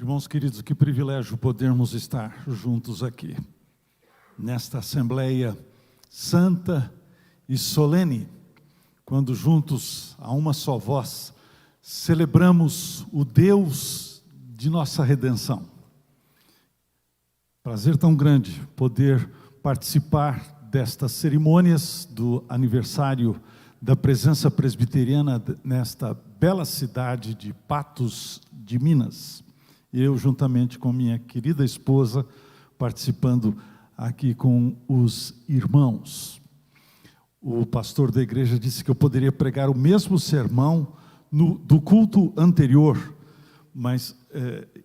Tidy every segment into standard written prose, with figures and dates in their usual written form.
Irmãos queridos, que privilégio podermos estar juntos aqui, nesta Assembleia Santa e Solene, quando juntos, a uma só voz, celebramos o Deus de nossa redenção. Prazer tão grande poder participar destas cerimônias do aniversário da presença presbiteriana nesta bela cidade de Patos de Minas. Eu, juntamente com minha querida esposa, participando aqui com os irmãos. O pastor da igreja disse que eu poderia pregar o mesmo sermão do culto anterior, mas,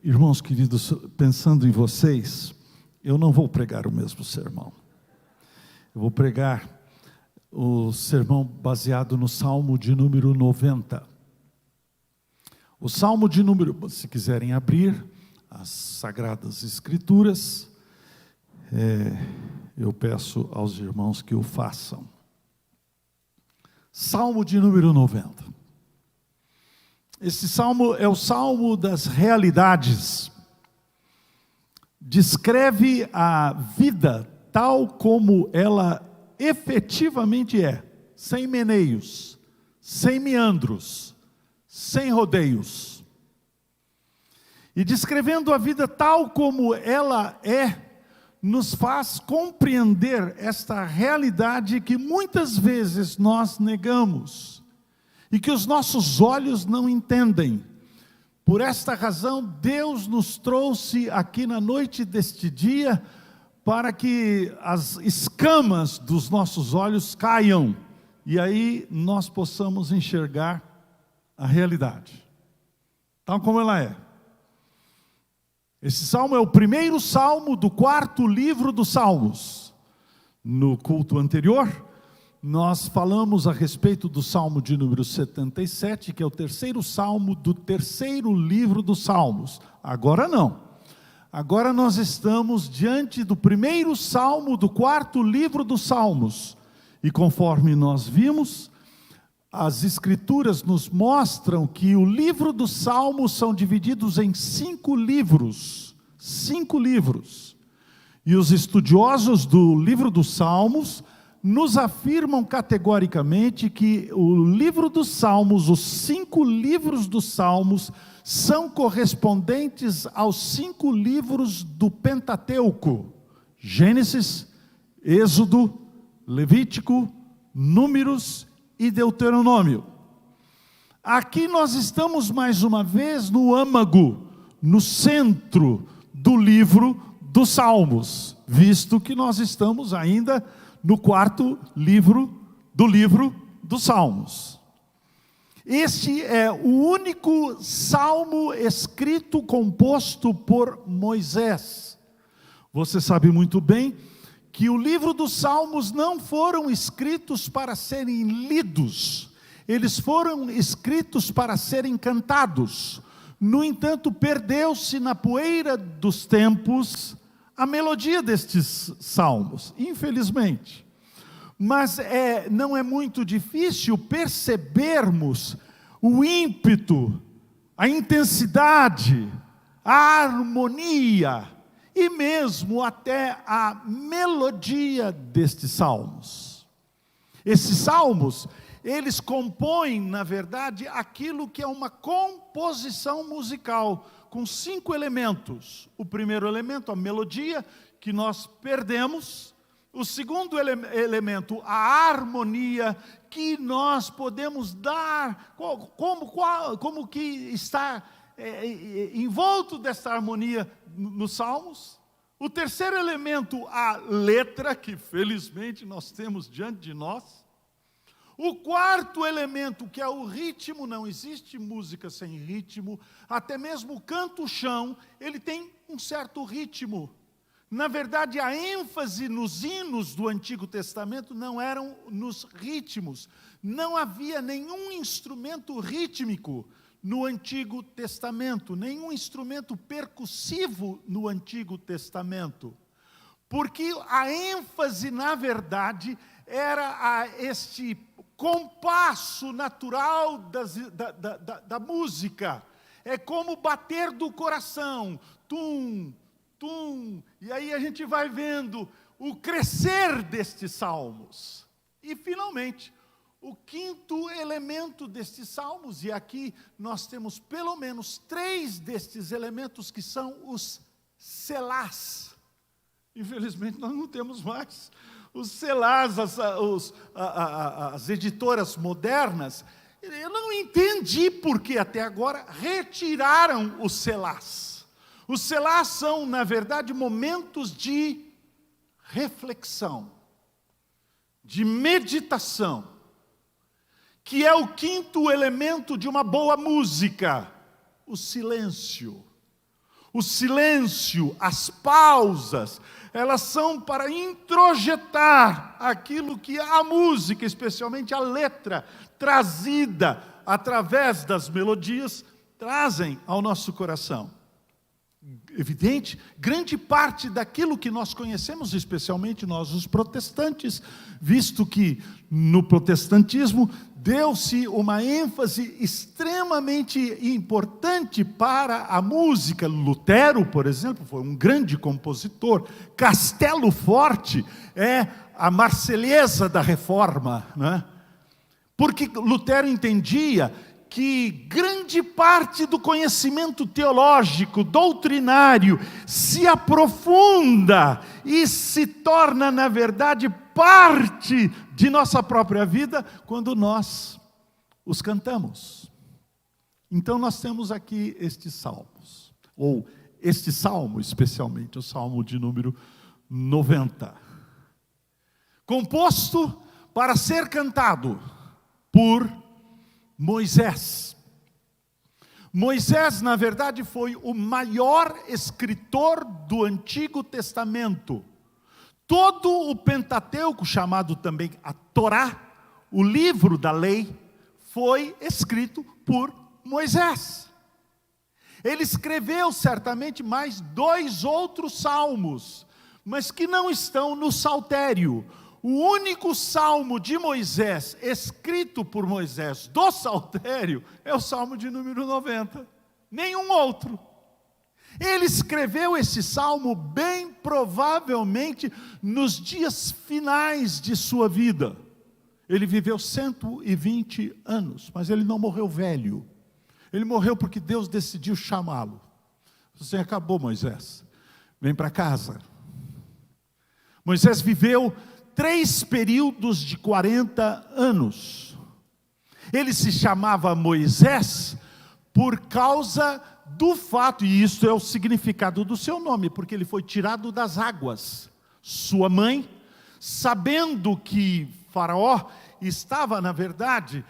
irmãos queridos, pensando em vocês, eu não vou pregar o mesmo sermão. Eu vou pregar o sermão baseado no Salmo de número 90. O Salmo de número, se quiserem abrir as Sagradas Escrituras, eu peço aos irmãos que o façam. Salmo de número 90. Esse salmo é o salmo das realidades. Descreve a vida tal como ela efetivamente é, sem meneios, sem meandros, sem rodeios. E descrevendo a vida tal como ela é, nos faz compreender esta realidade que muitas vezes nós negamos e que os nossos olhos não entendem. Por esta razão, Deus nos trouxe aqui na noite deste dia para que as escamas dos nossos olhos caiam e aí nós possamos enxergar a realidade, tal como ela é. Esse salmo é o primeiro salmo do quarto livro dos Salmos. No culto anterior, nós falamos a respeito do salmo de número 77, que é o terceiro salmo do terceiro livro dos Salmos. Agora não. Agora nós estamos diante do primeiro salmo do quarto livro dos Salmos. E conforme nós vimos, as Escrituras nos mostram que o livro dos Salmos são divididos em 5 livros. 5 livros. E os estudiosos do livro dos Salmos nos afirmam categoricamente que o livro dos Salmos, os 5 livros dos Salmos, são correspondentes aos 5 livros do Pentateuco: Gênesis, Êxodo, Levítico, Números e Deuteronômio. Aqui nós estamos mais uma vez no âmago, no centro do livro dos Salmos, visto que nós estamos ainda no quarto livro dos Salmos. Este é o único salmo escrito, composto por Moisés. Você sabe muito bem que o livro dos Salmos não foram escritos para serem lidos, eles foram escritos para serem cantados. No entanto, perdeu-se na poeira dos tempos a melodia destes salmos, infelizmente. Mas não é muito difícil percebermos o ímpeto, a intensidade, a harmonia e mesmo até a melodia destes salmos. Esses salmos, eles compõem, na verdade, aquilo que é uma composição musical, com 5 elementos. O primeiro elemento, a melodia, que nós perdemos. O segundo elemento, a harmonia, que nós podemos dar, como que está envolto dessa harmonia nos Salmos. O terceiro elemento, a letra, que felizmente nós temos diante de nós. O quarto elemento, que é o ritmo, não existe música sem ritmo, até mesmo o canto-chão, ele tem um certo ritmo. Na verdade, a ênfase nos hinos do Antigo Testamento não eram nos ritmos. Não havia nenhum instrumento rítmico no Antigo Testamento, nenhum instrumento percussivo no Antigo Testamento. Porque a ênfase, na verdade, era este compasso natural da música. é como bater do coração, tum, tum, e aí a gente vai vendo o crescer destes salmos. E finalmente, o quinto elemento destes salmos, e aqui nós temos pelo menos 3 destes elementos que são os selás. Infelizmente nós não temos mais os selás, as editoras modernas. Eu não entendi por que até agora retiraram os selás. Os selás são, na verdade, momentos de reflexão, de meditação, que é o quinto elemento de uma boa música, o silêncio. O silêncio, as pausas, elas são para introjetar aquilo que a música, especialmente a letra, trazida através das melodias, trazem ao nosso coração. Evidente, grande parte daquilo que nós conhecemos, especialmente nós os protestantes, visto que no protestantismo deu-se uma ênfase extremamente importante para a música. Lutero, por exemplo, foi um grande compositor. Castelo Forte é a Marselhesa da Reforma, né? Porque Lutero entendia que grande parte do conhecimento teológico, doutrinário, se aprofunda e se torna, na verdade, parte de nossa própria vida quando nós os cantamos. Então nós temos aqui estes salmos, ou este salmo especialmente, o salmo de número 90, composto para ser cantado por Moisés. Moisés, na verdade, foi o maior escritor do Antigo Testamento. Todo o Pentateuco, chamado também a Torá, o livro da lei, foi escrito por Moisés. Ele escreveu certamente mais 2 outros salmos, mas que não estão no Saltério. O único salmo de Moisés, escrito por Moisés, do Saltério, é o salmo de número 90. Nenhum outro. Ele escreveu esse salmo bem provavelmente nos dias finais de sua vida. Ele viveu 120 anos, mas ele não morreu velho. Ele morreu porque Deus decidiu chamá-lo. Você acabou, Moisés. Vem para casa. Moisés viveu 3 períodos de 40 anos. Ele se chamava Moisés por causa do fato, e isso é o significado do seu nome, porque ele foi tirado das águas. Sua mãe, sabendo que Faraó estava, na verdade,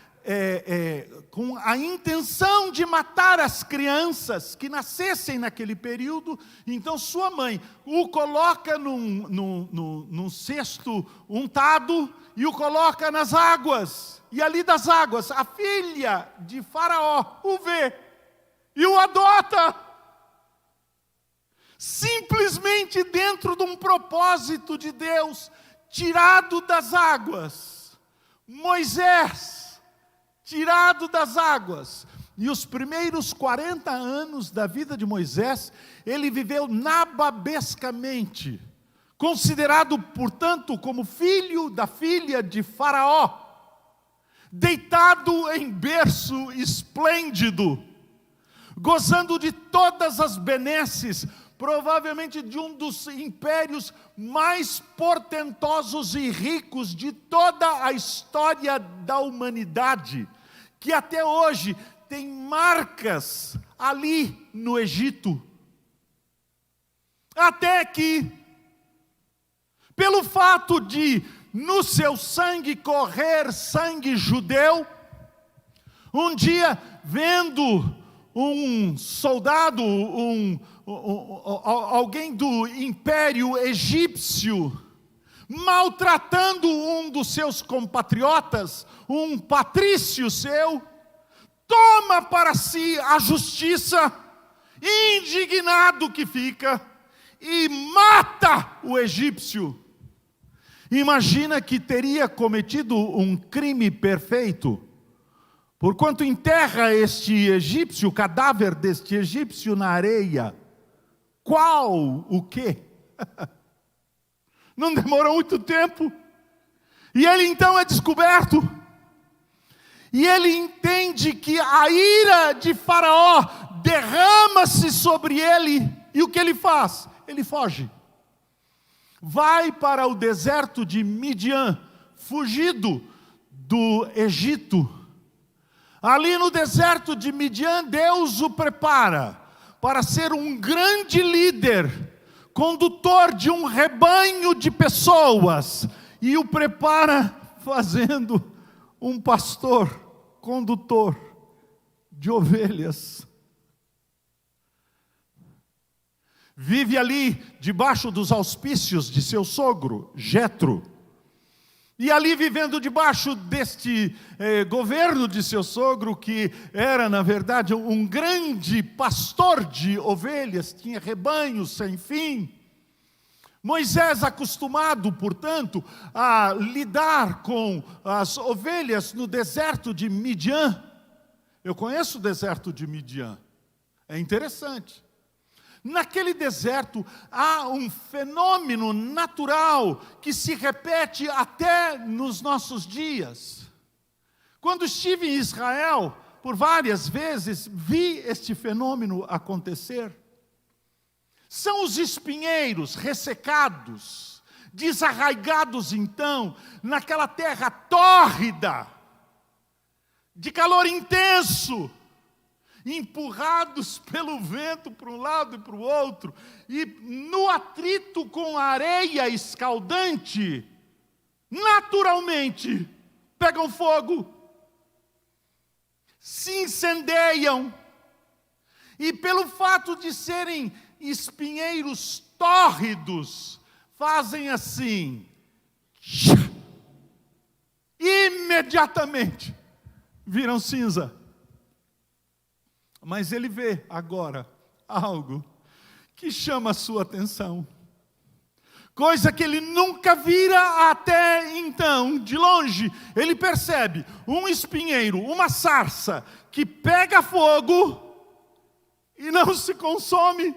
com a intenção de matar as crianças que nascessem naquele período, então sua mãe o coloca num cesto untado e o coloca nas águas, e ali das águas a filha de Faraó o vê e o adota, simplesmente dentro de um propósito de Deus, tirado das águas. Moisés, tirado das águas, e os primeiros 40 anos da vida de Moisés, ele viveu nababescamente, considerado, portanto, como filho da filha de Faraó, deitado em berço esplêndido, gozando de todas as benesses, provavelmente de um dos impérios mais portentosos e ricos de toda a história da humanidade, que até hoje tem marcas ali no Egito. Até que, pelo fato de no seu sangue correr sangue judeu, um dia vendo um soldado, alguém do império egípcio, maltratando um dos seus compatriotas, um patrício seu, toma para si a justiça, indignado que fica, e mata o egípcio. Imagina que teria cometido um crime perfeito, Porquanto enterra este egípcio, o cadáver deste egípcio na areia. Qual o quê? Não demorou muito tempo. E ele então é descoberto. E ele entende que a ira de Faraó derrama-se sobre ele. E o que ele faz? Ele foge. Vai para o deserto de Midian, fugido do Egito. Ali no deserto de Midian, Deus o prepara para ser um grande líder, condutor de um rebanho de pessoas, e o prepara fazendo um pastor, condutor de ovelhas. Vive ali debaixo dos auspícios de seu sogro, Jetro. E ali vivendo debaixo deste governo de seu sogro, que era na verdade um grande pastor de ovelhas, tinha rebanhos sem fim. Moisés, acostumado, portanto, a lidar com as ovelhas no deserto de Midian. Eu conheço o deserto de Midian, é interessante. Naquele deserto há um fenômeno natural que se repete até nos nossos dias. Quando estive em Israel, por várias vezes, vi este fenômeno acontecer. São os espinheiros ressecados, desarraigados então, naquela terra tórrida, de calor intenso, empurrados pelo vento para um lado e para o outro, e no atrito com a areia escaldante, naturalmente pegam fogo, se incendeiam, e pelo fato de serem espinheiros tórridos, fazem assim, imediatamente viram cinza. Mas ele vê agora algo que chama a sua atenção. Coisa que ele nunca vira até então. De longe, ele percebe um espinheiro, uma sarça, que pega fogo e não se consome.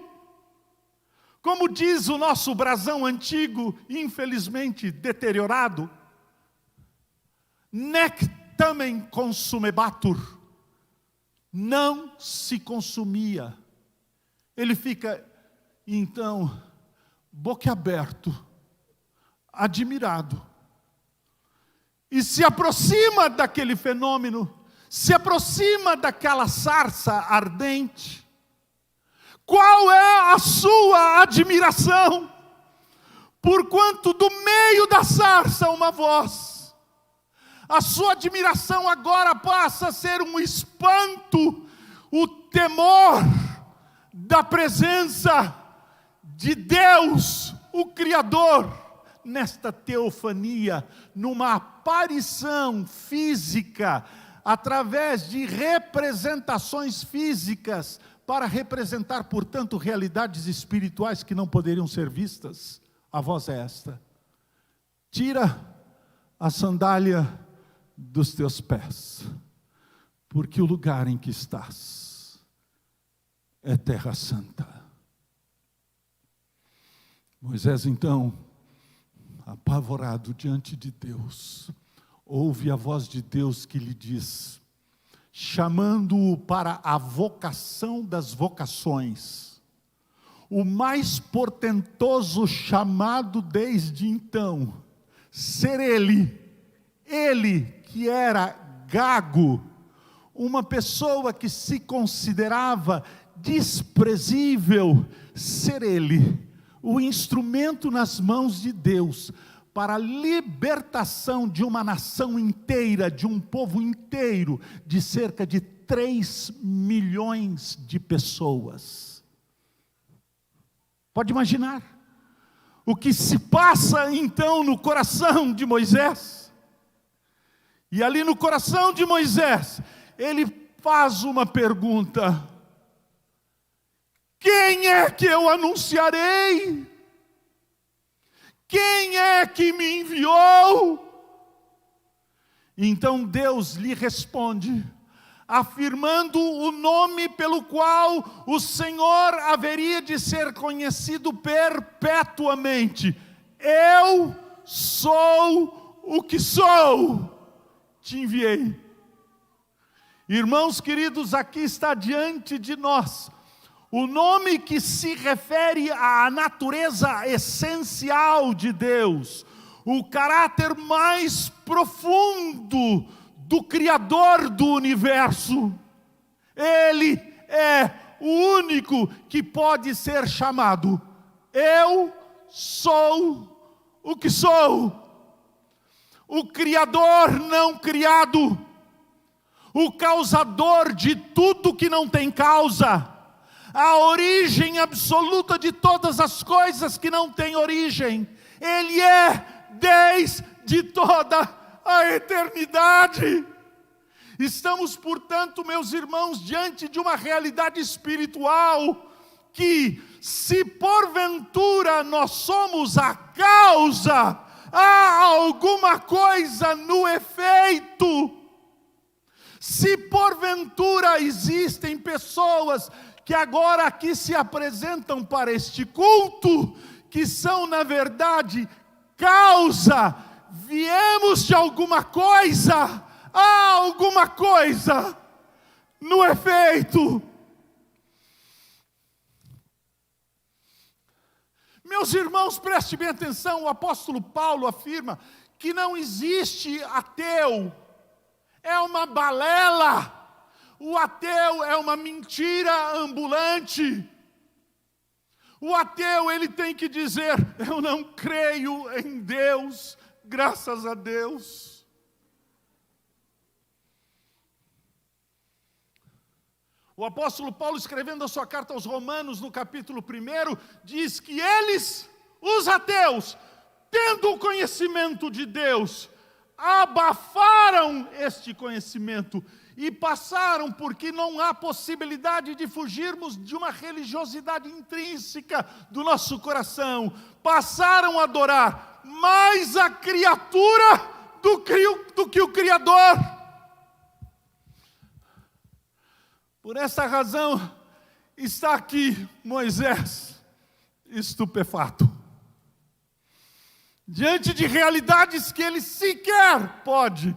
Como diz o nosso brasão antigo, infelizmente deteriorado, nec tamen consumebatur. Não se consumia. Ele fica, então, boquiaberto, admirado. E se aproxima daquele fenômeno, se aproxima daquela sarça ardente. Qual é a sua admiração? Porquanto do meio da sarça uma voz. A sua admiração agora passa a ser um espanto, o temor da presença de Deus, o Criador, nesta teofania, numa aparição física, através de representações físicas, para representar, portanto, realidades espirituais que não poderiam ser vistas. A voz é esta: tira a sandália dos teus pés, porque o lugar em que estás é terra santa. Moisés então, apavorado diante de Deus, ouve a voz de Deus que lhe diz, chamando-o para a vocação das vocações, o mais portentoso chamado desde então, ser ele que era gago, uma pessoa que se considerava desprezível, ser ele o instrumento nas mãos de Deus para a libertação de uma nação inteira, de um povo inteiro, de cerca de 3 milhões de pessoas. Pode imaginar o que se passa então no coração de Moisés? E ali no coração de Moisés, ele faz uma pergunta: quem é que eu anunciarei? Quem é que me enviou? Então Deus lhe responde, afirmando o nome pelo qual o Senhor haveria de ser conhecido perpetuamente. Eu sou o que sou, te enviei. Irmãos queridos, aqui está diante de nós o nome que se refere à natureza essencial de Deus, o caráter mais profundo do Criador do universo. Ele é o único que pode ser chamado Eu sou o que sou. O Criador não criado, o causador de tudo que não tem causa, a origem absoluta de todas as coisas que não têm origem. Ele é desde toda a eternidade. Estamos, portanto, meus irmãos, diante de uma realidade espiritual que, se porventura nós somos a causa, há alguma coisa no efeito. Se porventura existem pessoas que agora aqui se apresentam para este culto, que são na verdade causa, viemos de alguma coisa, há alguma coisa no efeito. Meus irmãos, prestem bem atenção, o apóstolo Paulo afirma que não existe ateu, é uma balela. O ateu é uma mentira ambulante. O ateu, ele tem que dizer: eu não creio em Deus, graças a Deus. O apóstolo Paulo, escrevendo a sua carta aos Romanos, no capítulo 1, diz que eles, os ateus, tendo o conhecimento de Deus, abafaram este conhecimento e passaram, porque não há possibilidade de fugirmos de uma religiosidade intrínseca do nosso coração, passaram a adorar mais a criatura do que o Criador. Por essa razão, está aqui Moisés, estupefato, diante de realidades que ele sequer pode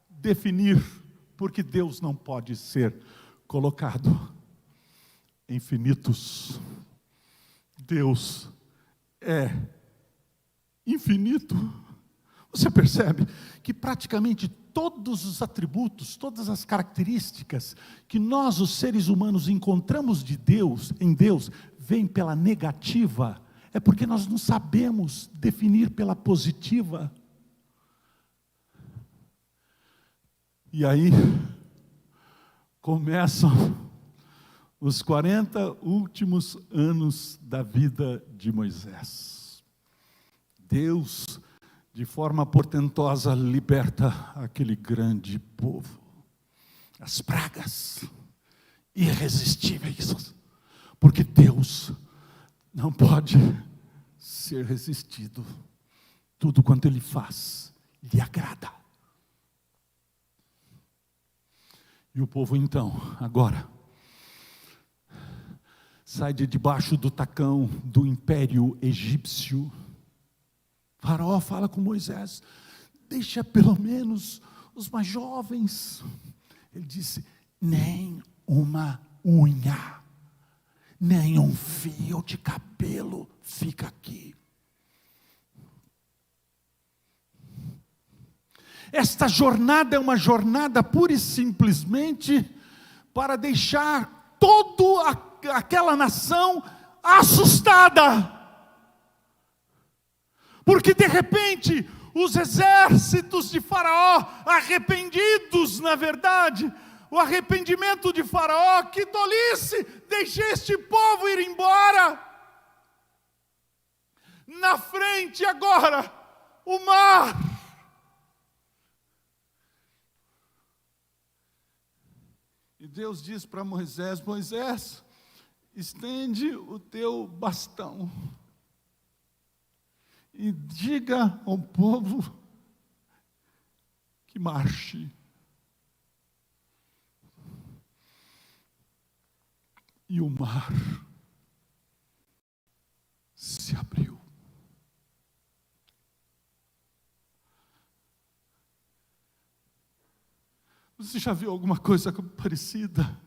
definir, porque Deus não pode ser colocado em finitos. Deus é infinito. Você percebe que praticamente todos os atributos, todas as características que nós, os seres humanos, encontramos de Deus, em Deus, vêm pela negativa. É porque nós não sabemos definir pela positiva. E aí começam os 40 últimos anos da vida de Moisés. Deus, de forma portentosa, liberta aquele grande povo. As pragas irresistíveis, porque Deus não pode ser resistido. Tudo quanto Ele faz, lhe agrada. E o povo então, agora, sai de debaixo do tacão do império egípcio. Faraó fala com Moisés: deixa pelo menos os mais jovens. Ele disse: nem uma unha, nem um fio de cabelo fica aqui. Esta jornada é uma jornada pura e simplesmente para deixar toda aquela nação assustada. Porque de repente, os exércitos de Faraó, arrependidos na verdade, o arrependimento de Faraó: que tolice, deixei este povo ir embora. Na frente agora, o mar. E Deus diz para Moisés: Moisés, estende o teu bastão e diga ao povo que marche. e o mar se abriu. Você já viu alguma coisa parecida?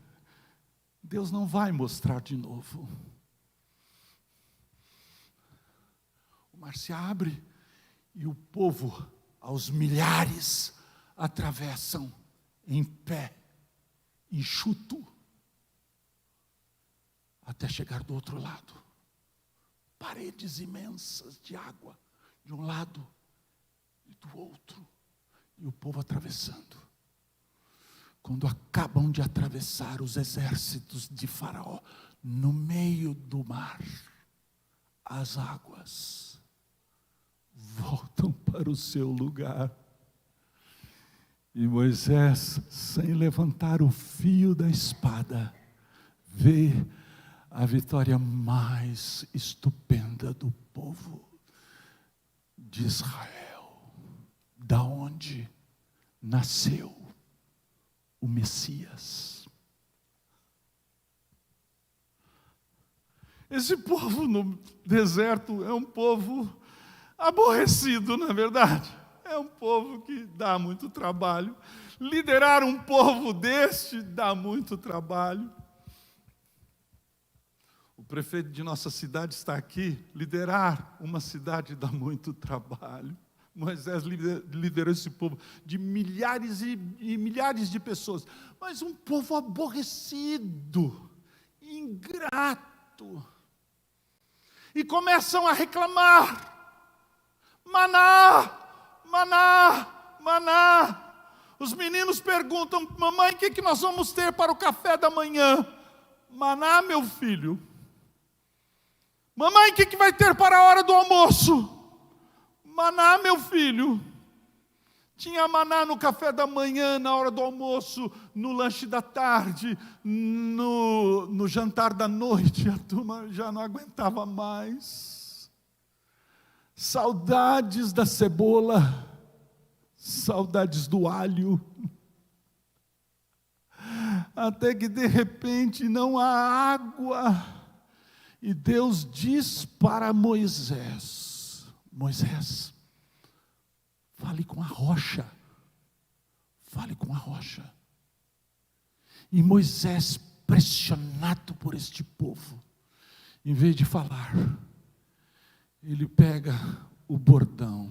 Deus não vai mostrar de novo. O mar se abre e o povo, aos milhares, atravessam em pé, enxuto, até chegar do outro lado. Paredes imensas de água, de um lado e do outro, e o povo atravessando. Quando acabam de atravessar os exércitos de Faraó, no meio do mar, as águas voltam para o seu lugar. E Moisés, sem levantar o fio da espada, vê a vitória mais estupenda do povo de Israel, da onde nasceu o Messias. Esse povo no deserto é um povo aborrecido, na verdade. É um povo que dá muito trabalho. Liderar um povo deste dá muito trabalho. O prefeito de nossa cidade está aqui. Liderar uma cidade dá muito trabalho. Moisés liderou esse povo de milhares e milhares de pessoas, mas um povo aborrecido, ingrato, e começam a reclamar: maná, maná, maná. Os meninos perguntam: mamãe, o que nós vamos ter para o café da manhã? Maná, meu filho. Mamãe, o que vai ter para a hora do almoço? Maná, meu filho. Tinha maná no café da manhã, na hora do almoço, no lanche da tarde, no jantar da noite. A turma já não aguentava mais. Saudades da cebola, saudades do alho. Até que de repente não há água. E Deus diz para Moisés: Moisés, fale com a rocha. Fale com a rocha. E Moisés, pressionado por este povo, em vez de falar, ele pega o bordão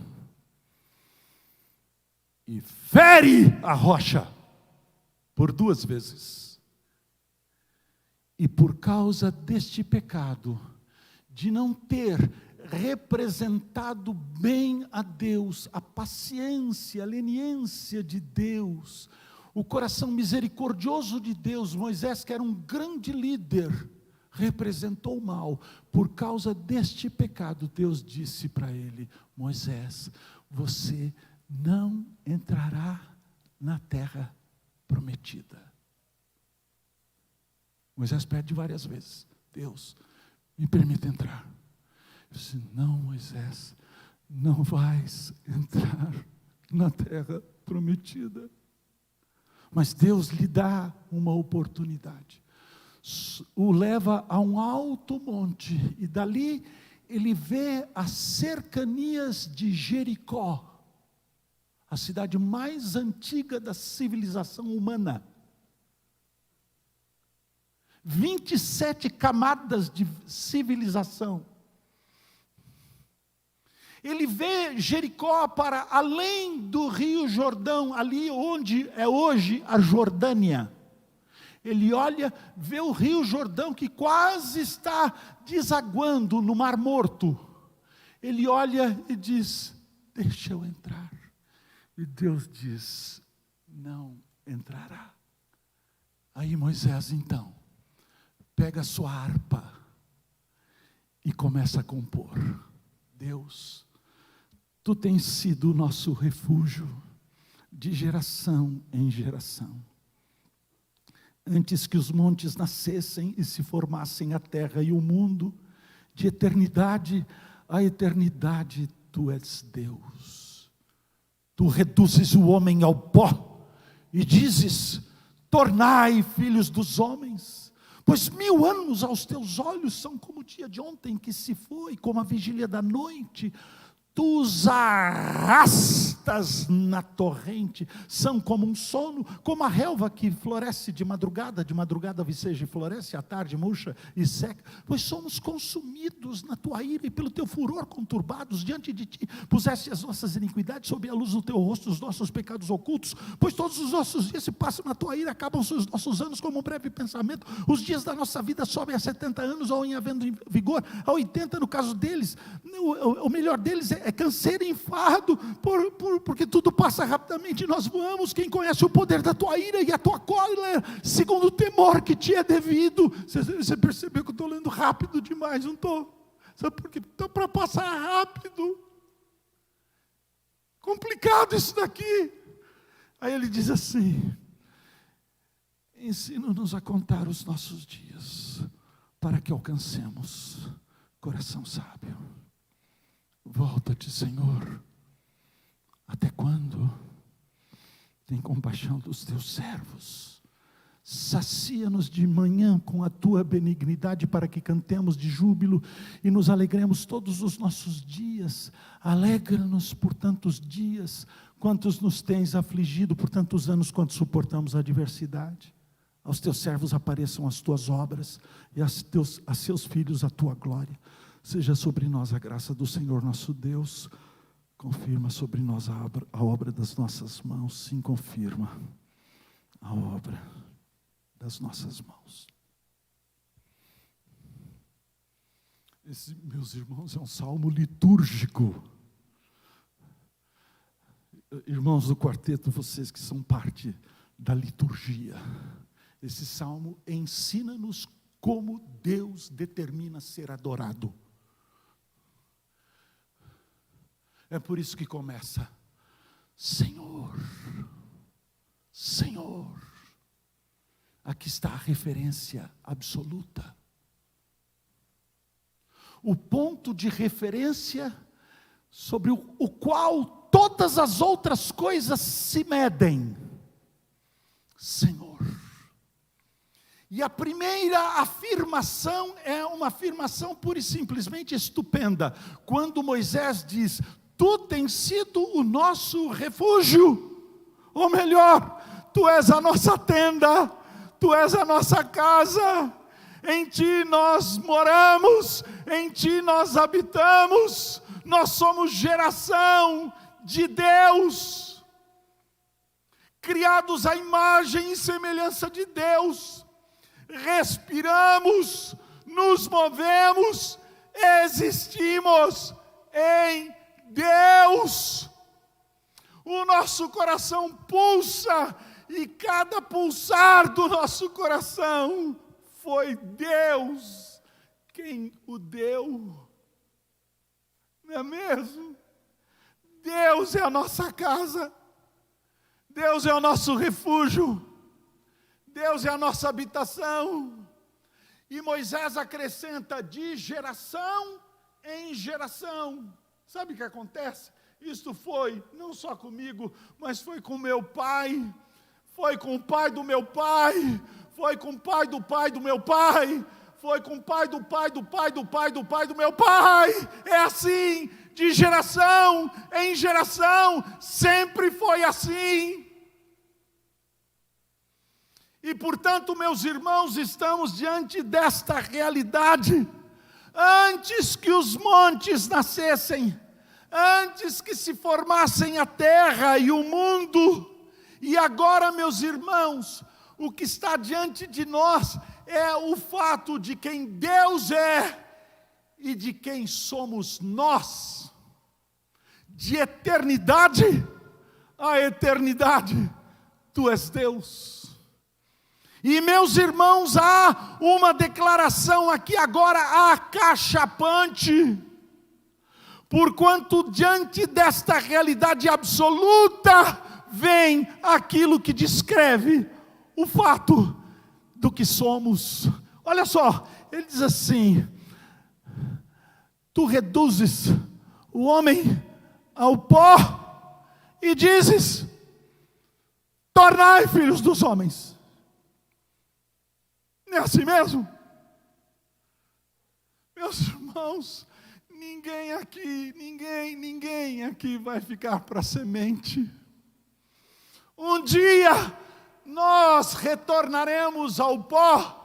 e fere a rocha por 2 vezes. E por causa deste pecado, de não ter representado bem a Deus, a paciência, a leniência de Deus, o coração misericordioso de Deus, Moisés, que era um grande líder, representou mal. Por causa deste pecado, Deus disse para ele: Moisés, você não entrará na terra prometida. Moisés pede várias vezes: Deus, me permita entrar. Eu disse: não, Moisés, não vais entrar na terra prometida. Mas Deus lhe dá uma oportunidade. O leva a um alto monte, e dali ele vê as cercanias de Jericó, a cidade mais antiga da civilização humana. 27 camadas de civilização. Ele vê Jericó para além do rio Jordão, ali onde é hoje a Jordânia. Ele olha, vê o rio Jordão que quase está desaguando no Mar Morto. Ele olha e diz: deixa eu entrar. E Deus diz: não entrará. Aí Moisés então pega a sua harpa e começa a compor. Deus, Tu tens sido o nosso refúgio de geração em geração. Antes que os montes nascessem e se formassem a terra e o mundo, de eternidade a eternidade, Tu és Deus. Tu reduzes o homem ao pó e dizes: tornai filhos dos homens. Pois 1000 anos aos teus olhos são como o dia de ontem que se foi, como a vigília da noite. Tu os arrastas na torrente, são como um sono, como a relva que floresce de madrugada viceja e floresce, à tarde murcha e seca. Pois somos consumidos na tua ira, e pelo teu furor conturbados diante de ti, puseste as nossas iniquidades sob a luz do teu rosto, os nossos pecados ocultos. Pois todos os nossos dias se passam na tua ira, acabam-se os nossos anos como um breve pensamento. Os dias da nossa vida sobem a 70 anos, ou em havendo vigor, a 80 no caso deles. O melhor deles é canseiro e enfado, porque tudo passa rapidamente, nós voamos. Quem conhece o poder da tua ira e a tua cólera, segundo o temor que te é devido? Você percebeu que eu estou lendo rápido demais, não estou? Sabe por quê? Estou para passar rápido. Complicado isso daqui. Aí ele diz assim: ensina-nos a contar os nossos dias, para que alcancemos coração sábio. Volta-te, Senhor. Até quando? Tem compaixão dos teus servos. Sacia-nos de manhã com a tua benignidade, para que cantemos de júbilo e nos alegremos todos os nossos dias. Alegra-nos por tantos dias, quantos nos tens afligido, por tantos anos quanto suportamos a adversidade. Aos teus servos apareçam as tuas obras, e a seus filhos a tua glória. Seja sobre nós a graça do Senhor nosso Deus. Confirma sobre nós a obra das nossas mãos. Sim, confirma a obra das nossas mãos. Esse, meus irmãos, é um salmo litúrgico. Irmãos do quarteto, vocês que são parte da liturgia, esse salmo ensina-nos como Deus determina ser adorado. É por isso que começa: Senhor, Senhor. Aqui está a referência absoluta. O ponto de referência sobre o qual todas as outras coisas se medem. Senhor. E a primeira afirmação é uma afirmação pura e simplesmente estupenda. Quando Moisés diz: tu tens sido o nosso refúgio, ou melhor, tu és a nossa tenda, tu és a nossa casa, em ti nós moramos, em ti nós habitamos, nós somos geração de Deus, criados à imagem e semelhança de Deus, respiramos, nos movemos, existimos em Deus. O nosso coração pulsa, e cada pulsar do nosso coração foi Deus quem o deu. Não é mesmo? Deus é a nossa casa, Deus é o nosso refúgio, Deus é a nossa habitação. E Moisés acrescenta: de geração em geração. Sabe o que acontece? Isto foi não só comigo, mas foi com meu pai, foi com o pai do meu pai, foi com o pai do pai do meu pai, foi com o pai do pai do pai do pai do pai do meu pai. É assim, de geração em geração, sempre foi assim. E portanto, meus irmãos, estamos diante desta realidade. Antes que os montes nascessem, antes que se formassem a terra e o mundo, e agora, meus irmãos, o que está diante de nós é o fato de quem Deus é e de quem somos nós. De eternidade a eternidade, tu és Deus. E meus irmãos, há uma declaração aqui agora acachapante, porquanto diante desta realidade absoluta, vem aquilo que descreve o fato do que somos. Olha só, ele diz assim: tu reduzes o homem ao pó, e dizes: tornai filhos dos homens. Não é assim mesmo? Meus irmãos, ninguém aqui vai ficar para semente. Um dia nós retornaremos ao pó.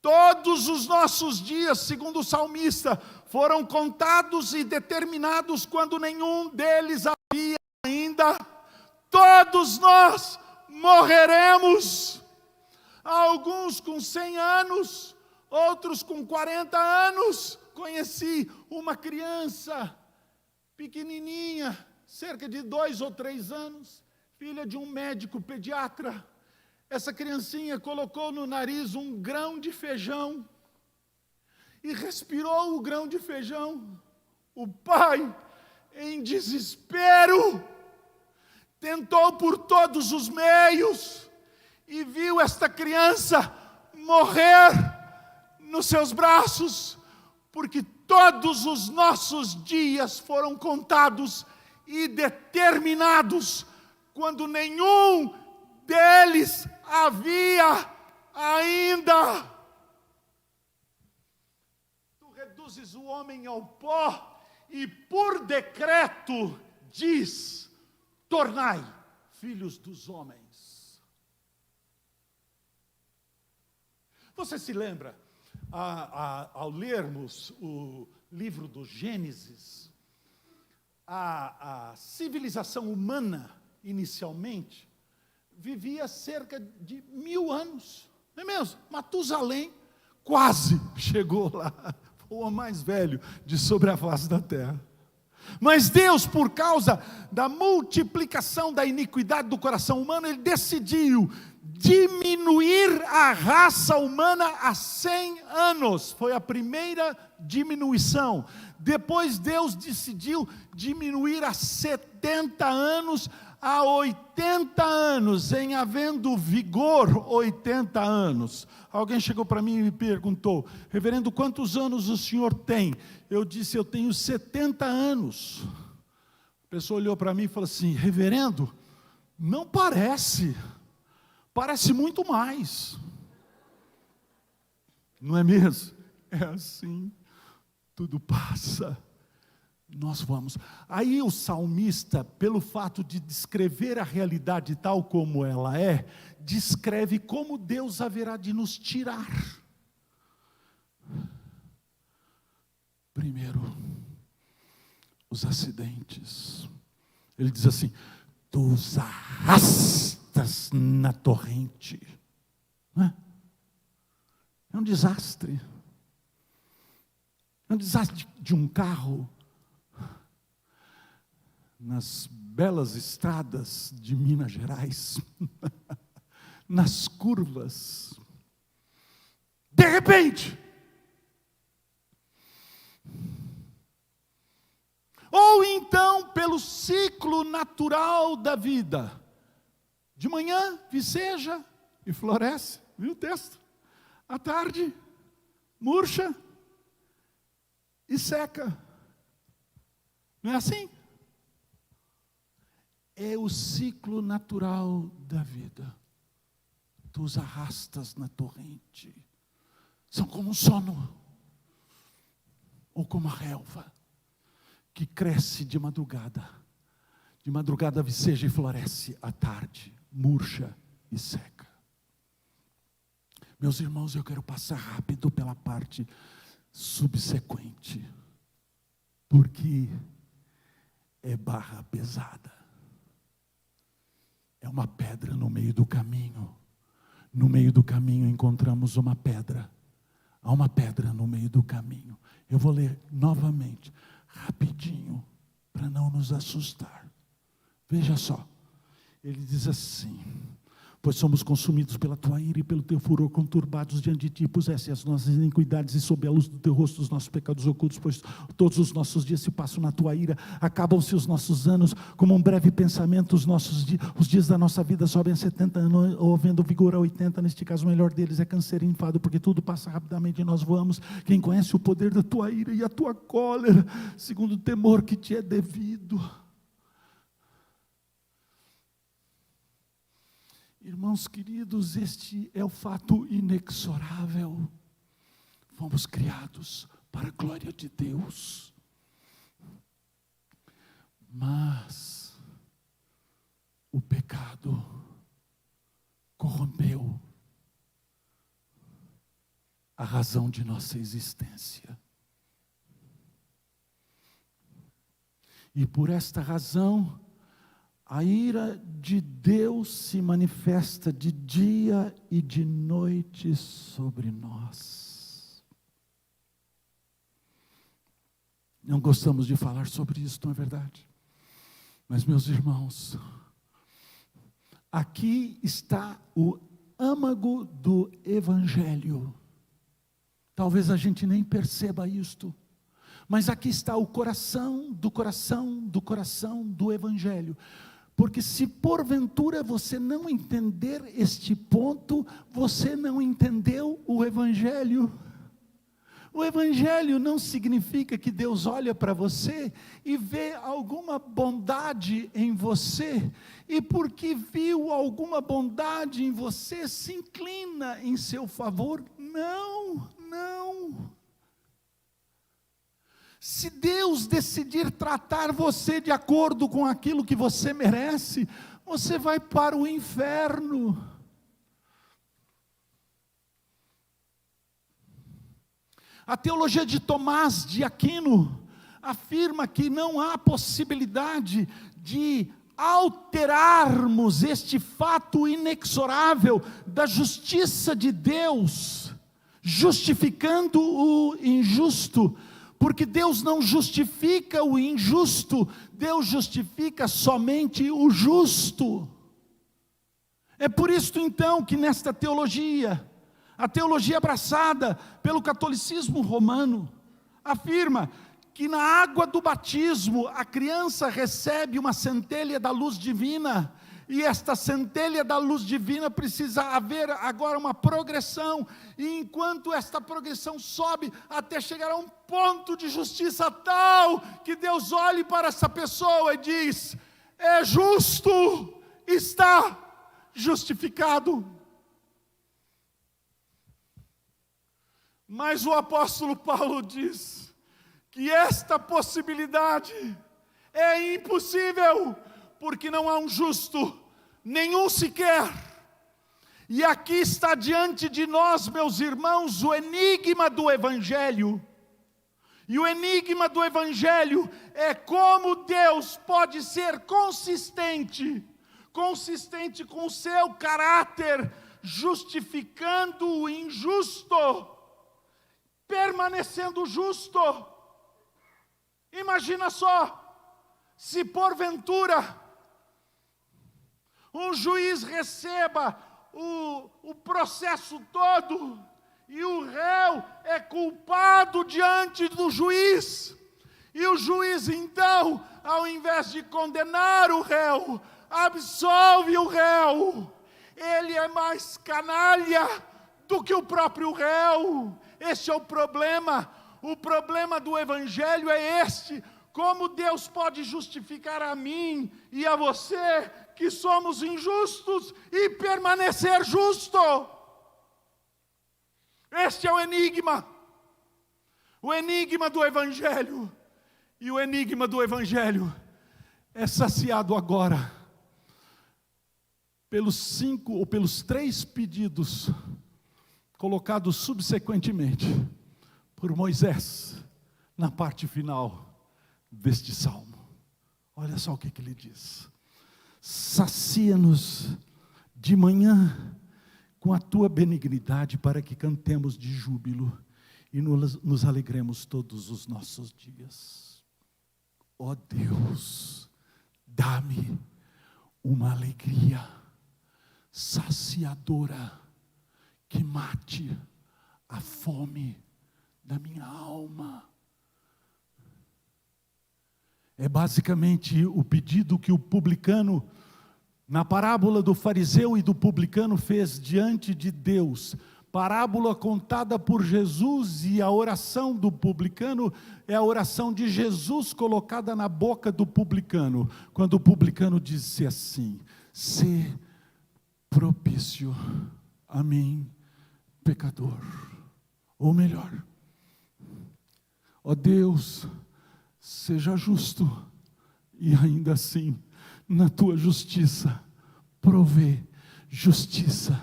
Todos os nossos dias, segundo o salmista, foram contados e determinados quando nenhum deles havia ainda. Todos nós morreremos. Alguns com 100 anos, outros com 40 anos. Conheci uma criança pequenininha, cerca de 2 ou 3 anos, filha de um médico pediatra. Essa criancinha colocou no nariz um grão de feijão e respirou o grão de feijão. O pai, em desespero, tentou por todos os meios e viu esta criança morrer nos seus braços, porque todos os nossos dias foram contados e determinados quando nenhum deles havia ainda. Tu reduzes o homem ao pó e por decreto diz: tornai filhos dos homens. Você se lembra, ao lermos o livro do Gênesis, a civilização humana, inicialmente, vivia cerca de 1000 anos, não é mesmo? Matusalém quase chegou lá, foi o mais velho de sobre a face da terra. Mas Deus, por causa da multiplicação da iniquidade do coração humano, Ele decidiu diminuir a raça humana a 100 anos. Foi a primeira diminuição. Depois Deus decidiu diminuir a 70 anos, a 80 anos, em havendo vigor 80 anos. Alguém chegou para mim e me perguntou: reverendo, quantos anos o senhor tem? Eu disse: eu tenho 70 anos. A pessoa olhou para mim e falou assim: reverendo, não parece, parece muito mais. Não é mesmo? É assim, tudo passa. Nós vamos. Aí o salmista, pelo fato de descrever a realidade tal como ela é, descreve como Deus haverá de nos tirar. Primeiro, os acidentes. Ele diz assim: tu os arrastas na torrente. Não é? É um desastre. É um desastre de um carro nas belas estradas de Minas Gerais, nas curvas, de repente, ou então pelo ciclo natural da vida, de manhã viceja e floresce, viu o texto? À tarde, murcha e seca. Não é assim? É o ciclo natural da vida. Tu os arrastas na torrente. São como um sono, ou como a relva, que cresce de madrugada. De madrugada viceja e floresce, à tarde murcha e seca. Meus irmãos, eu quero passar rápido pela parte subsequente, porque é barra pesada. É uma pedra no meio do caminho. No meio do caminho encontramos uma pedra. Há uma pedra no meio do caminho. Eu vou ler novamente, rapidinho, para não nos assustar. Veja só. Ele diz assim: pois somos consumidos pela tua ira e pelo teu furor, conturbados diante de ti, puseste as nossas iniquidades e sob a luz do teu rosto os nossos pecados ocultos, pois todos os nossos dias se passam na tua ira, acabam-se os nossos anos, como um breve pensamento, os dias da nossa vida sobem a 70 anos, ou havendo vigor a 80, neste caso o melhor deles é câncer e enfado, porque tudo passa rapidamente e nós voamos. Quem conhece o poder da tua ira e a tua cólera, segundo o temor que te é devido. Irmãos queridos, este é o fato inexorável. Fomos criados para a glória de Deus. Mas o pecado corrompeu a razão de nossa existência. E por esta razão, a ira de Deus se manifesta de dia e de noite sobre nós. Não gostamos de falar sobre isso, não é verdade? Mas, meus irmãos, aqui está o âmago do Evangelho. Talvez a gente nem perceba isto, mas aqui está o coração do Evangelho. Porque se porventura você não entender este ponto, você não entendeu o Evangelho. O Evangelho não significa que Deus olha para você e vê alguma bondade em você, e porque viu alguma bondade em você, se inclina em seu favor. Não. Se Deus decidir tratar você de acordo com aquilo que você merece, você vai para o inferno. A teologia de Tomás de Aquino afirma que não há possibilidade de alterarmos este fato inexorável da justiça de Deus, justificando o injusto, porque Deus não justifica o injusto, Deus justifica somente o justo. É por isso então que nesta teologia, a teologia abraçada pelo catolicismo romano, afirma que na água do batismo a criança recebe uma centelha da luz divina, e esta centelha da luz divina precisa haver agora uma progressão, e enquanto esta progressão sobe até chegar a um ponto de justiça tal, que Deus olhe para essa pessoa e diz: é justo, está justificado. Mas o apóstolo Paulo diz que esta possibilidade é impossível, porque não há um justo, nenhum sequer. E aqui está diante de nós, meus irmãos, o enigma do Evangelho. E o enigma do Evangelho é como Deus pode ser consistente com o seu caráter, justificando o injusto, permanecendo justo. Imagina só, se porventura um juiz receba o processo todo, e o réu é culpado diante do juiz, e o juiz então, ao invés de condenar o réu, absolve o réu. Ele é mais canalha do que o próprio réu. Este é o problema do Evangelho é este: como Deus pode justificar a mim e a você, que somos injustos, e permanecer justo. Este é o enigma do Evangelho. E o enigma do Evangelho é saciado agora pelos 3 pedidos colocados subsequentemente por Moisés na parte final deste salmo. Olha só o que ele diz: sacia-nos de manhã com a tua benignidade, para que cantemos de júbilo e nos alegremos todos os nossos dias. Ó Deus, dá-me uma alegria saciadora, que mate a fome da minha alma. É basicamente o pedido que o publicano, na parábola do fariseu e do publicano, fez diante de Deus. Parábola contada por Jesus, e a oração do publicano é a oração de Jesus colocada na boca do publicano, quando o publicano disse assim: "Se propício propício a mim, pecador. Ou melhor, ó Deus, seja justo e ainda assim, na tua justiça, provê justiça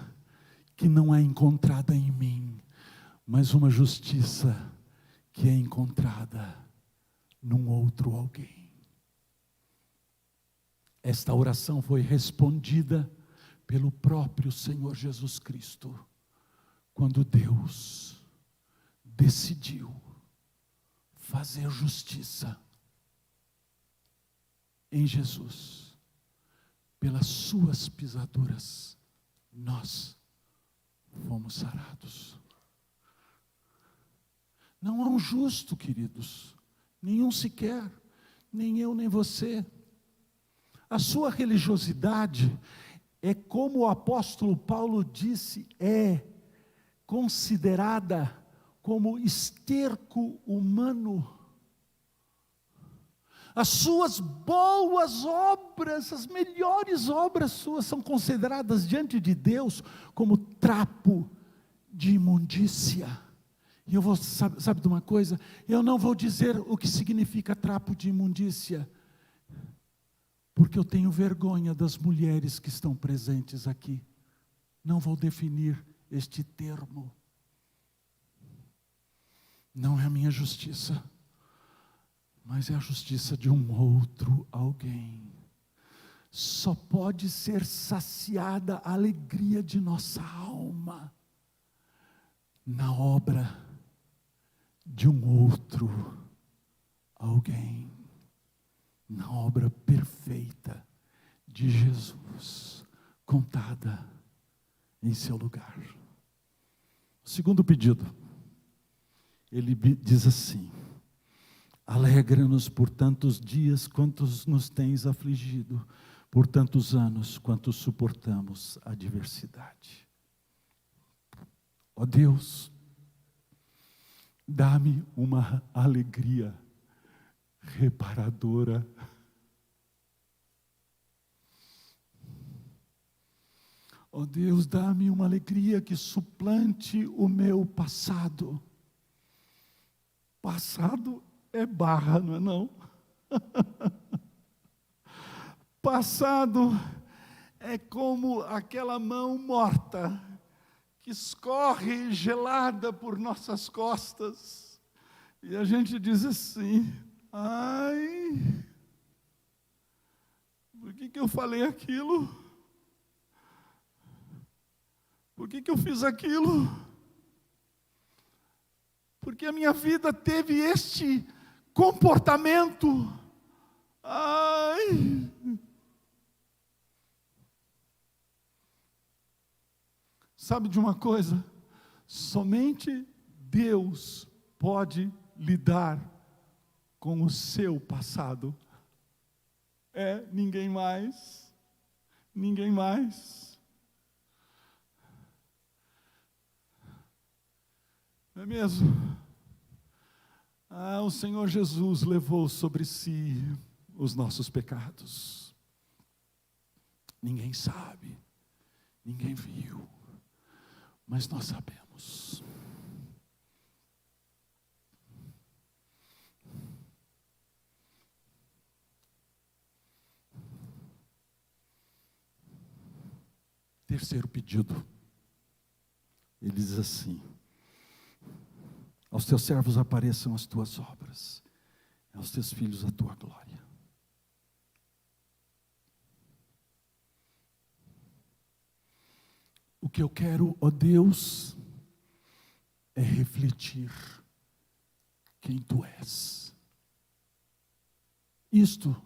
que não é encontrada em mim, mas uma justiça que é encontrada num outro alguém. Esta oração foi respondida pelo próprio Senhor Jesus Cristo, quando Deus decidiu fazer justiça em Jesus. Pelas suas pisaduras, nós fomos sarados. Não há um justo, queridos, nenhum sequer, nem eu nem você. A sua religiosidade é, como o apóstolo Paulo disse, é considerada como esterco humano. As suas boas obras, as melhores obras suas são consideradas diante de Deus como trapo de imundícia. E eu vou, sabe de uma coisa? Eu não vou dizer o que significa trapo de imundícia, porque eu tenho vergonha das mulheres que estão presentes aqui. Não vou definir este termo. Não é a minha justiça, mas é a justiça de um outro alguém. Só pode ser saciada a alegria de nossa alma na obra de um outro alguém, na obra perfeita de Jesus, contada em seu lugar. O segundo pedido, ele diz assim: alegra-nos por tantos dias quantos nos tens afligido, por tantos anos quantos suportamos a adversidade. Ó Deus, dá-me uma alegria reparadora. Ó Deus, dá-me uma alegria que suplante o meu passado. Passado é barra, não é não? Passado é como aquela mão morta que escorre gelada por nossas costas, e a gente diz assim: ai, por que eu falei aquilo? Por que eu fiz aquilo? Porque a minha vida teve este comportamento. Ai. Sabe de uma coisa? Somente Deus pode lidar com o seu passado. Ninguém mais. Ninguém mais. Não é mesmo? O Senhor Jesus levou sobre si os nossos pecados. Ninguém sabe, ninguém viu, mas nós sabemos. Terceiro pedido, ele diz assim: aos teus servos apareçam as tuas obras, aos teus filhos a tua glória. O que eu quero, ó Deus, é refletir quem tu és. Isto,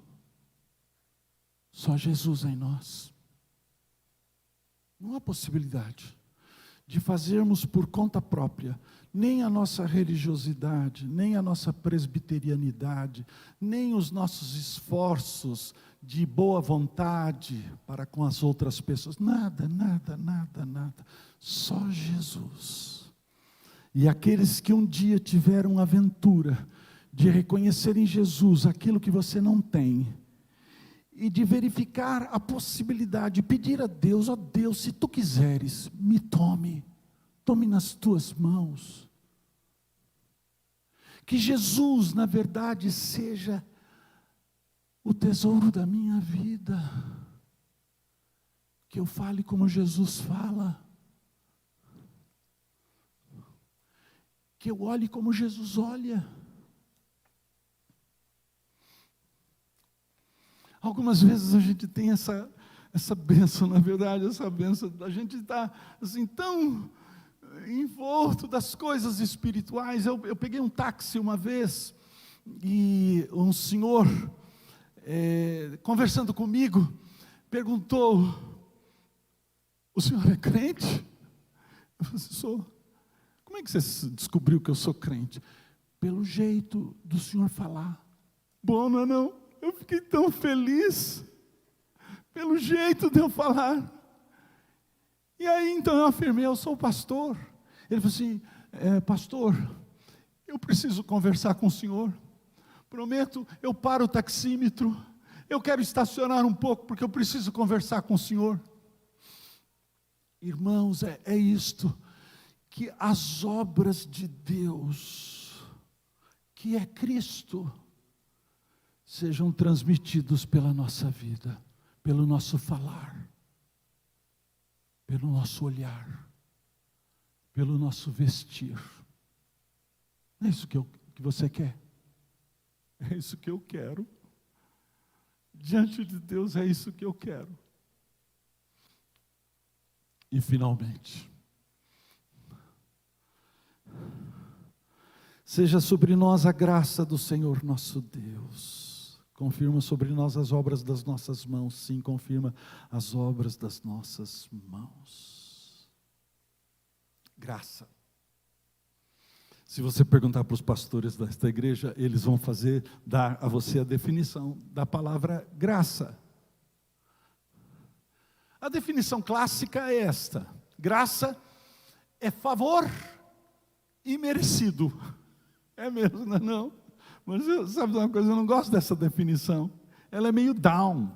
só Jesus em nós. Não há possibilidade de fazermos por conta própria, nem a nossa religiosidade, nem a nossa presbiterianidade, nem os nossos esforços de boa vontade para com as outras pessoas. Nada, nada, nada, nada. Só Jesus. E aqueles que um dia tiveram a aventura de reconhecer em Jesus aquilo que você não tem, e de verificar a possibilidade, pedir a Deus: ó Deus, se tu quiseres, me tome nas tuas mãos. Que Jesus, na verdade, seja o tesouro da minha vida. Que eu fale como Jesus fala. Que eu olhe como Jesus olha. Algumas vezes a gente tem essa bênção, na verdade, essa bênção, a gente está assim tão envolto das coisas espirituais. Eu peguei um táxi uma vez, e um senhor, conversando comigo, perguntou: o senhor é crente? Eu falei: sou. Como é que você descobriu que eu sou crente? Pelo jeito do senhor falar. Bom, não é não? Eu fiquei tão feliz, pelo jeito de eu falar. E aí então eu afirmei: eu sou pastor. Ele falou assim: pastor, eu preciso conversar com o senhor. Prometo, eu paro o taxímetro, eu quero estacionar um pouco, porque eu preciso conversar com o senhor. Irmãos, é isto, que as obras de Deus, que é Cristo, sejam transmitidos pela nossa vida, pelo nosso falar, pelo nosso olhar, pelo nosso vestir. É isso que você quer? É isso que eu quero. Diante de Deus, é isso que eu quero. E finalmente, seja sobre nós a graça do Senhor nosso Deus. Confirma sobre nós as obras das nossas mãos. Sim, confirma as obras das nossas mãos. Graça. Se você perguntar para os pastores desta igreja, eles vão dar a você a definição da palavra graça. A definição clássica é esta: graça é favor imerecido. É mesmo, não é não? Mas sabe uma coisa, eu não gosto dessa definição. Ela é meio down,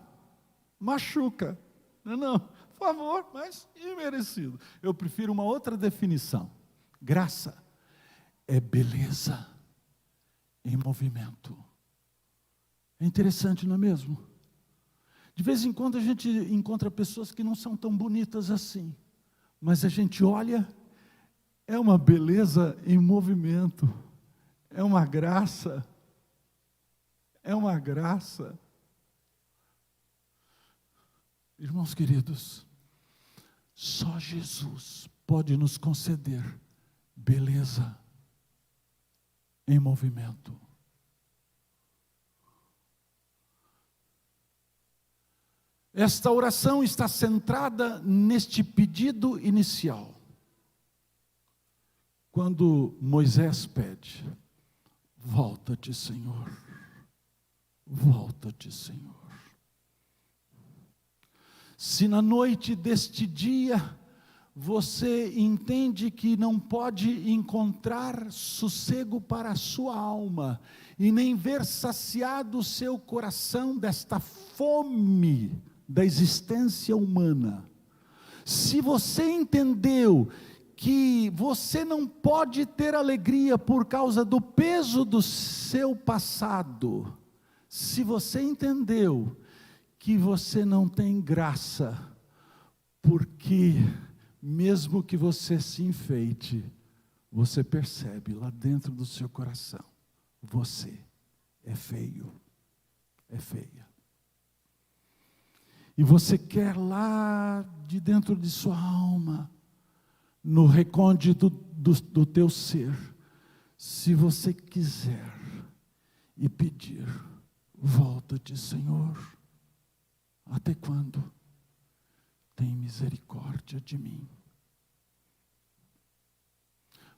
machuca, não é não? Favor, mas imerecido. Eu prefiro uma outra definição. Graça é beleza em movimento. É interessante, não é mesmo? De vez em quando a gente encontra pessoas que não são tão bonitas assim, mas a gente olha, é uma beleza em movimento, é uma graça, Irmãos queridos, só Jesus pode nos conceder beleza em movimento. Esta oração está centrada neste pedido inicial. Quando Moisés pede: volta-te, Senhor, volta-te, Senhor. Se na noite deste dia você entende que não pode encontrar sossego para a sua alma, e nem ver saciado o seu coração desta fome da existência humana, se você entendeu que você não pode ter alegria por causa do peso do seu passado, se você entendeu que você não tem graça, porque mesmo que você se enfeite, você percebe lá dentro do seu coração, você é feio, é feia. E você quer lá de dentro de sua alma, no recôndito do teu ser, se você quiser e pedir: volta-te, Senhor, até quando? Tem misericórdia de mim.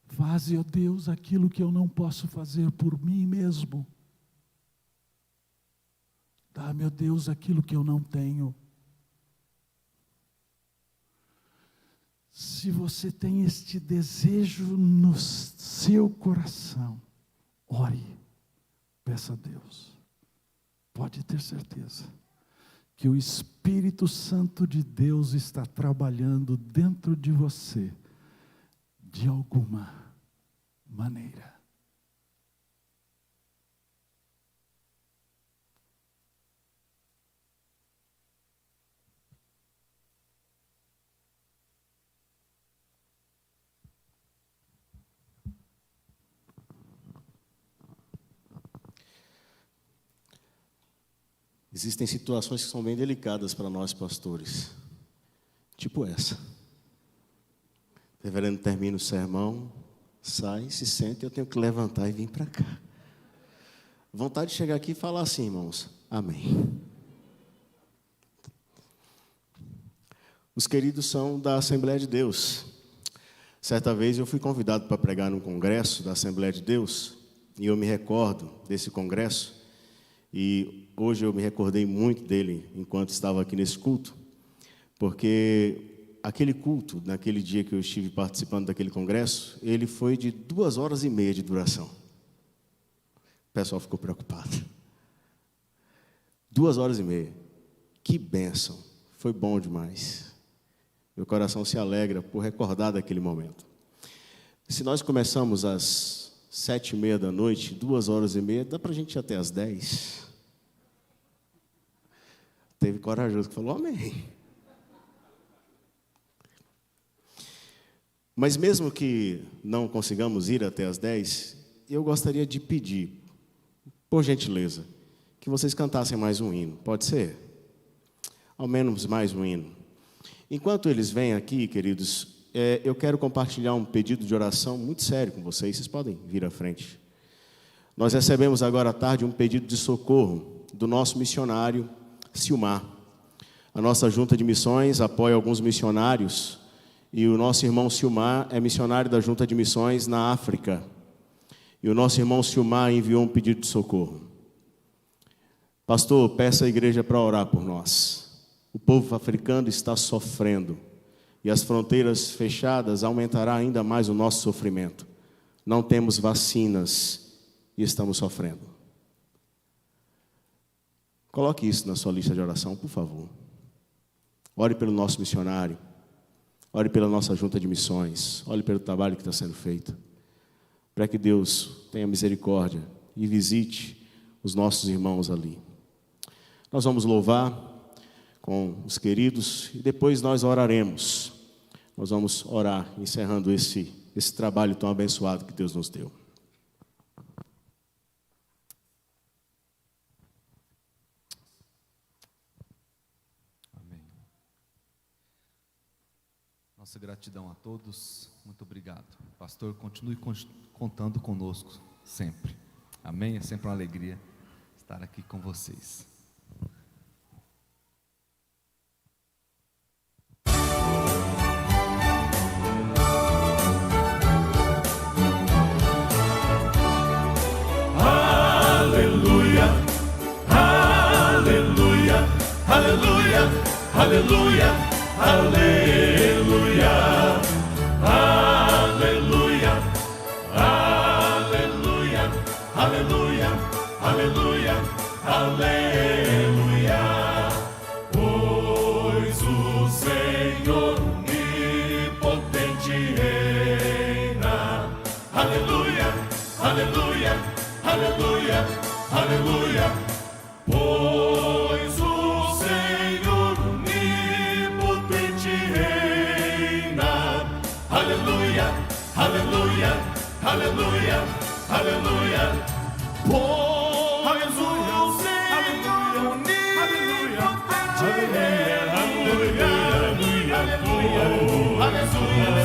Faze, ó Deus, aquilo que eu não posso fazer por mim mesmo. Dá-me, ó Deus, aquilo que eu não tenho. Se você tem este desejo no seu coração, ore, peça a Deus. Pode ter certeza. que o Espírito Santo de Deus está trabalhando dentro de você, de alguma maneira. Existem situações que são bem delicadas para nós pastores, tipo essa. O reverendo termina o sermão, sai, se senta e eu tenho que levantar e vir para cá. Vontade de chegar aqui e falar assim, irmãos, amém. Os queridos são da Assembleia de Deus. Certa vez eu fui convidado para pregar num congresso da Assembleia de Deus, e eu me recordo desse congresso, e hoje eu me recordei muito dele enquanto estava aqui nesse culto, porque aquele culto, naquele dia que eu estive participando daquele congresso, ele foi de 2h30 de duração. O pessoal ficou preocupado. 2h30. Que bênção. Foi bom demais. Meu coração se alegra por recordar daquele momento. Se nós começamos às 7h30 da noite, 2h30, dá para a gente ir até às 10. Teve corajoso que falou amém. Mas mesmo que não consigamos ir até às 10, eu gostaria de pedir, por gentileza, que vocês cantassem mais um hino. Pode ser? Ao menos mais um hino. Enquanto eles vêm aqui, queridos, eu quero compartilhar um pedido de oração muito sério com vocês. Vocês podem vir à frente. Nós recebemos agora à tarde um pedido de socorro do nosso missionário Silmar. A nossa junta de missões apoia alguns missionários e o nosso irmão Silmar é missionário da junta de missões na África. E o nosso irmão Silmar enviou um pedido de socorro. Pastor, peça à igreja para orar por nós. O povo africano está sofrendo e as fronteiras fechadas aumentará ainda mais o nosso sofrimento. Não temos vacinas e estamos sofrendo. Coloque isso na sua lista de oração, por favor. Ore pelo nosso missionário. Ore pela nossa junta de missões. Ore pelo trabalho que está sendo feito. Para que Deus tenha misericórdia e visite os nossos irmãos ali. Nós vamos louvar com os queridos e depois nós oraremos. Nós vamos orar, encerrando esse trabalho tão abençoado que Deus nos deu. Nossa gratidão a todos, muito obrigado. Pastor, continue contando conosco sempre. Amém? É sempre uma alegria estar aqui com vocês. Aleluia, aleluia, aleluia, aleluia, aleluia, aleluia, aleluia, aleluia, aleluia, aleluia. Pois o Senhor onipotente reina. Aleluia, aleluia, aleluia, aleluia. Pois o Senhor onipotente reina. Aleluia, aleluia, aleluia, aleluia. Pois o Senhor onipotente reina. Aleluia, aleluia, aleluia, aleluia, aleluia,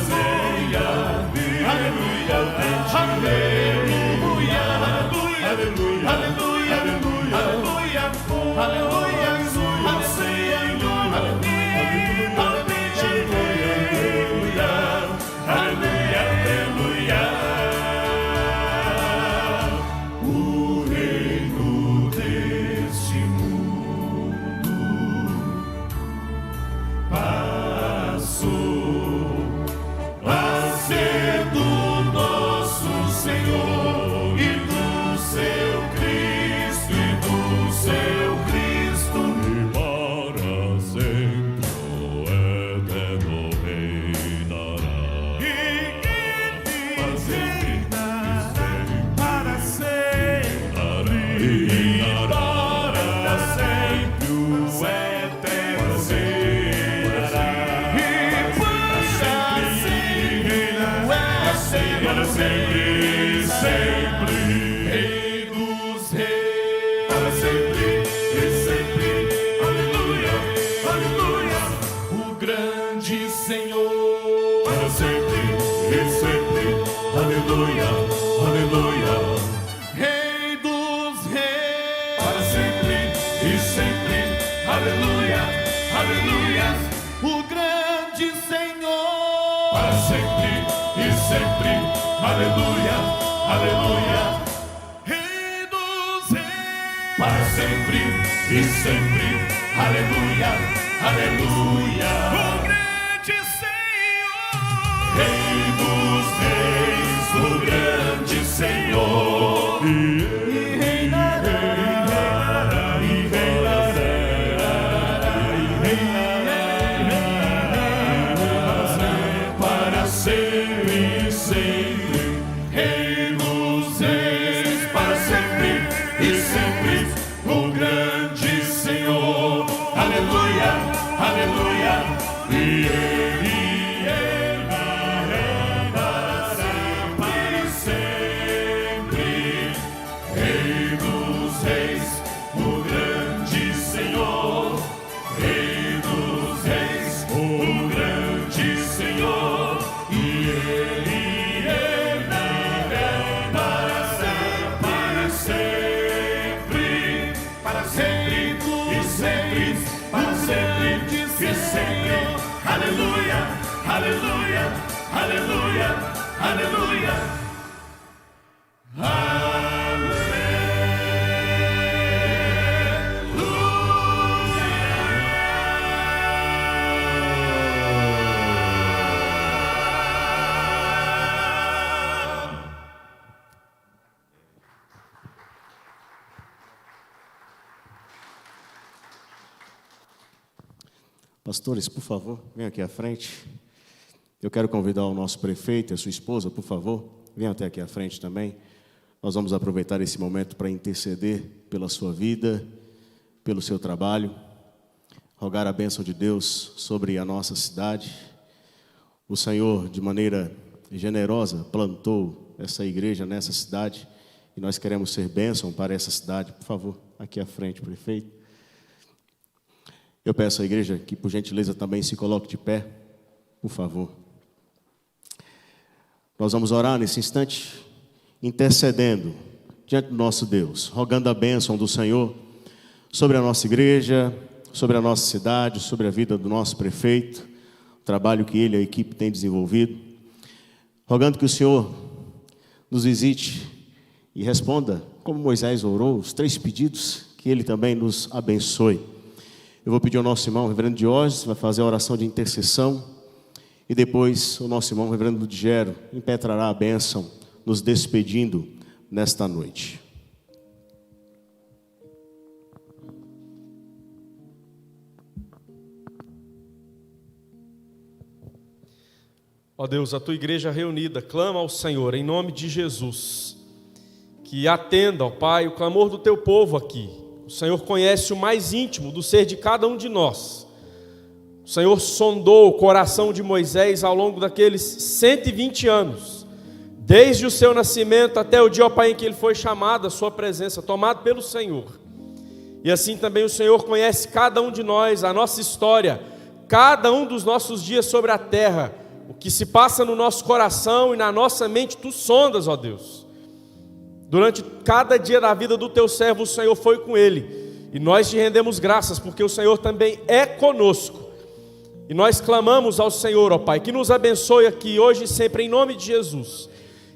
aleluia, aleluia, aleluia, aleluia, aleluia, aleluia, o Senhor onipotente reina. Aleluia, aleluia. O reino deste mundo passou. grande Senhor, para sempre e sempre, aleluia, aleluia. Rei dos reis, para sempre e sempre, aleluia, aleluia. O grande Senhor, para sempre e sempre, aleluia, aleluia. Rei dos reis, para sempre e sempre, aleluia, aleluia. O grande Senhor, Rei dos reis, o grande Senhor, e reinará, e reinará, para sempre e sempre. Rei dos reis, para sempre e sempre, o grande Senhor, aleluia, aleluia. E Ele reina para sempre, Rei dos reis, o grande Senhor, Rei dos reis, o grande Senhor. E Ele reina para sempre, para sempre e sempre, para sempre e sempre. Aleluia, aleluia, aleluia, aleluia. Pastores, por favor, venham aqui à frente. Eu quero convidar o nosso prefeito e a sua esposa, por favor, venham até aqui à frente também. Nós vamos aproveitar esse momento para interceder pela sua vida, pelo seu trabalho, rogar a bênção de Deus sobre a nossa cidade. O Senhor, de maneira generosa, plantou essa igreja nessa cidade e nós queremos ser bênção para essa cidade. Por favor, aqui à frente, prefeito. Eu peço à igreja que, por gentileza, também se coloque de pé, por favor. Nós vamos orar nesse instante, intercedendo diante do nosso Deus, rogando a bênção do Senhor sobre a nossa igreja, sobre a nossa cidade, sobre a vida do nosso prefeito, o trabalho que ele e a equipe têm desenvolvido, rogando que o Senhor nos visite e responda, como Moisés orou, os 3 pedidos, que ele também nos abençoe. Eu vou pedir ao nosso irmão, o reverendo Diógenes, vai fazer a oração de intercessão, e depois o nosso irmão, o reverendo Ludigero, impetrará a bênção, nos despedindo nesta noite. Ó Deus, a tua igreja reunida clama ao Senhor, em nome de Jesus, que atenda, ó Pai, o clamor do teu povo aqui. O Senhor conhece o mais íntimo do ser de cada um de nós. O Senhor sondou o coração de Moisés ao longo daqueles 120 anos, desde o seu nascimento até o dia, ó Pai, em que ele foi chamado à sua presença, tomado pelo Senhor. E assim também o Senhor conhece cada um de nós, a nossa história, cada um dos nossos dias sobre a terra, o que se passa no nosso coração e na nossa mente, tu sondas, ó Deus. Durante cada dia da vida do teu servo, o Senhor foi com ele. E nós te rendemos graças, porque o Senhor também é conosco. E nós clamamos ao Senhor, ó Pai, que nos abençoe aqui hoje e sempre, em nome de Jesus.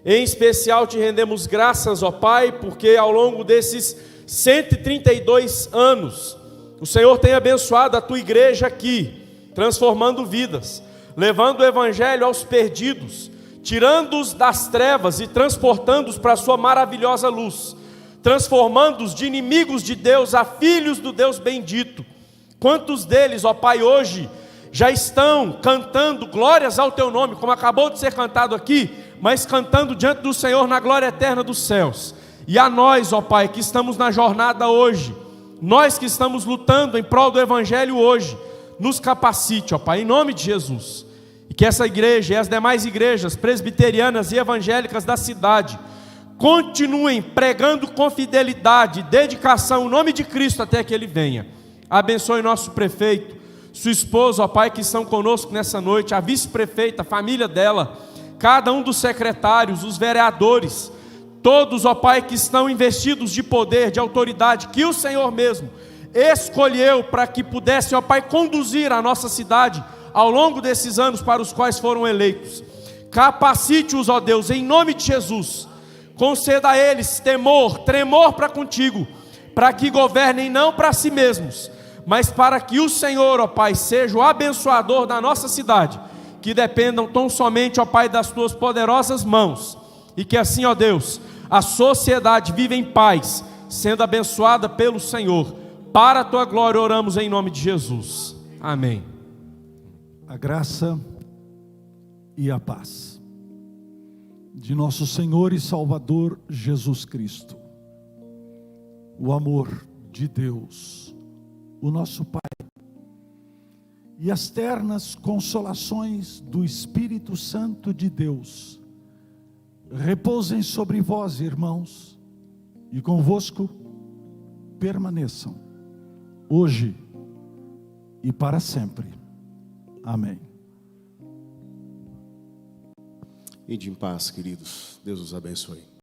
Em especial te rendemos graças, ó Pai, porque ao longo desses 132 anos, o Senhor tem abençoado a tua igreja aqui, transformando vidas, levando o evangelho aos perdidos, tirando-os das trevas e transportando-os para a sua maravilhosa luz, transformando-os de inimigos de Deus a filhos do Deus bendito. Quantos deles, ó Pai, hoje já estão cantando glórias ao teu nome, como acabou de ser cantado aqui, mas cantando diante do Senhor na glória eterna dos céus. E a nós, ó Pai, que estamos na jornada hoje, nós que estamos lutando em prol do evangelho hoje, nos capacite, ó Pai, em nome de Jesus. E que essa igreja e as demais igrejas presbiterianas e evangélicas da cidade continuem pregando com fidelidade e dedicação o nome de Cristo até que Ele venha. Abençoe nosso prefeito, sua esposa, ó Pai, que estão conosco nessa noite, a vice-prefeita, a família dela, cada um dos secretários, os vereadores, todos, ó Pai, que estão investidos de poder, de autoridade, que o Senhor mesmo escolheu para que pudessem, ó Pai, conduzir a nossa cidade ao longo desses anos para os quais foram eleitos. Capacite-os, ó Deus, em nome de Jesus. Conceda a eles temor, tremor para contigo, para que governem não para si mesmos, mas para que o Senhor, ó Pai, seja o abençoador da nossa cidade, que dependam tão somente, ó Pai, das tuas poderosas mãos, e que assim, ó Deus, a sociedade viva em paz, sendo abençoada pelo Senhor. Para a tua glória oramos em nome de Jesus. Amém. A graça e a paz de nosso Senhor e Salvador Jesus Cristo, o amor de Deus, o nosso Pai, e as ternas consolações do Espírito Santo de Deus repousem sobre vós, irmãos, e convosco permaneçam hoje e para sempre. Amém. Ide em paz, queridos. Deus os abençoe.